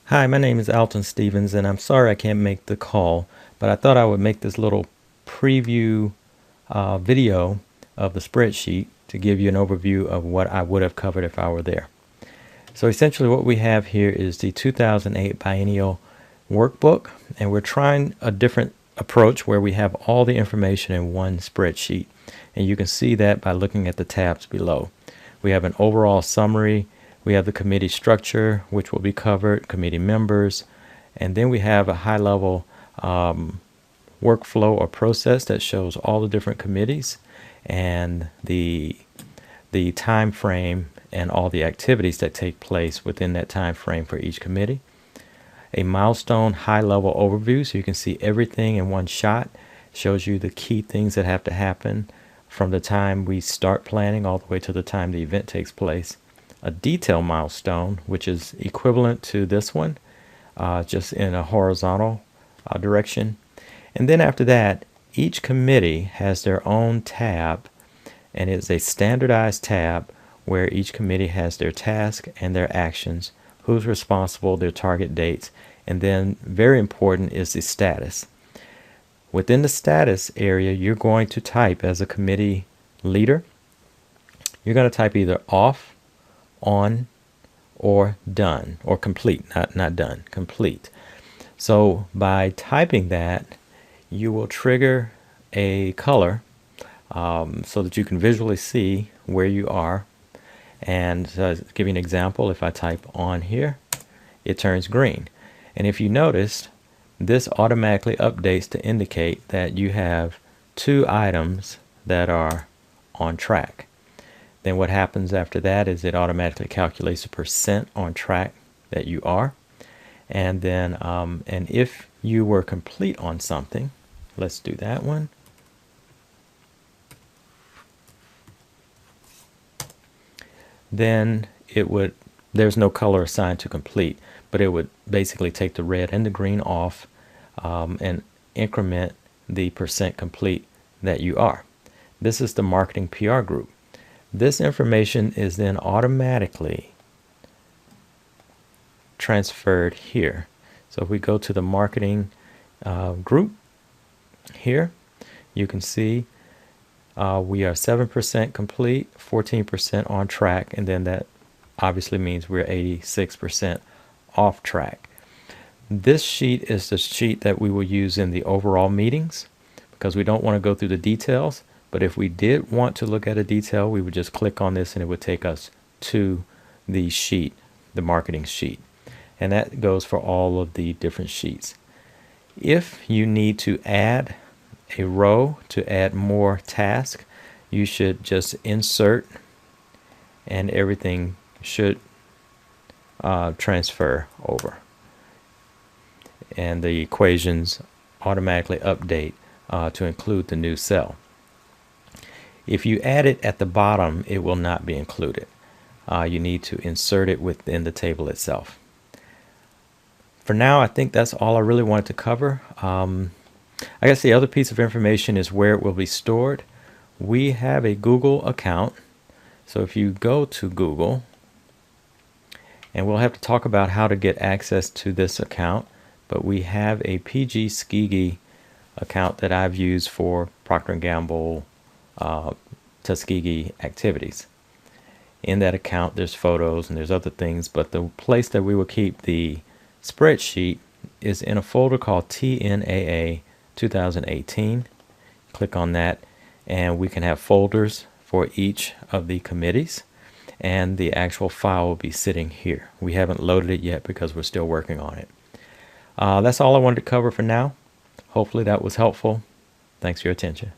Hi, my name is Alton Stevens, and I'm sorry I can't make the call, but I thought I would make this little preview video of the spreadsheet to give you an overview of what I would have covered if I were there. So essentially what we have here is the 2008 biennial workbook, and we're trying a different approach where we have all the information in one spreadsheet. And you can see that by looking at the tabs below. We have an overall summary. We have the committee structure, which will be covered, committee members, and then we have a high-level workflow or process that shows all the different committees and the time frame and all the activities that take place within that time frame for each committee. A milestone high-level overview, so you can see everything in one shot. Shows you the key things that have to happen from the time we start planning all the way to the time the event takes place. A detail milestone, which is equivalent to this one, just in a horizontal direction. And then after that, each committee has their own tab, and it's a standardized tab where each committee has their task and their actions, who's responsible, their target dates, and then very important is the status. Within the status area, you're going to type as a committee leader, you're going to type either off, on, or done, or complete, not done, complete. So by typing that, you will trigger a color so that you can visually see where you are. And to give you an example, if I type on here, it turns green. And if you noticed, this automatically updates to indicate that you have 2 items that are on track. Then what happens after that is it automatically calculates the percent on track that you are. And then and if you were complete on something, let's do that one. Then it would, there's no color assigned to complete, but it would basically take the red and the green off and increment the percent complete that you are. This is the marketing PR group. This information is then automatically transferred here. So if we go to the marketing group here, you can see we are 7% complete, 14% on track, and then that obviously means we're 86% off track. This sheet is the sheet that we will use in the overall meetings because we don't want to go through the details. But if we did want to look at a detail, we would just click on this and it would take us to the sheet, the marketing sheet. And that goes for all of the different sheets. If you need to add a row to add more tasks, you should just insert and everything should transfer over. And the equations automatically update to include the new cell. If you add it at the bottom, it will not be included. You need to insert it within the table itself. For now, I think that's all I really wanted to cover. I guess the other piece of information is where it will be stored. We have a Google account. So if you go to Google, and we'll have to talk about how to get access to this account, but we have a PG Skigi account that I've used for Procter & Gamble Tuskegee activities. In that account there's photos and there's other things, but the place that we will keep the spreadsheet is in a folder called TNAA 2018. Click on that and we can have folders for each of the committees, and the actual file will be sitting here. We haven't loaded it yet because we're still working on it. That's all I wanted to cover for now. Hopefully that was helpful. Thanks for your attention.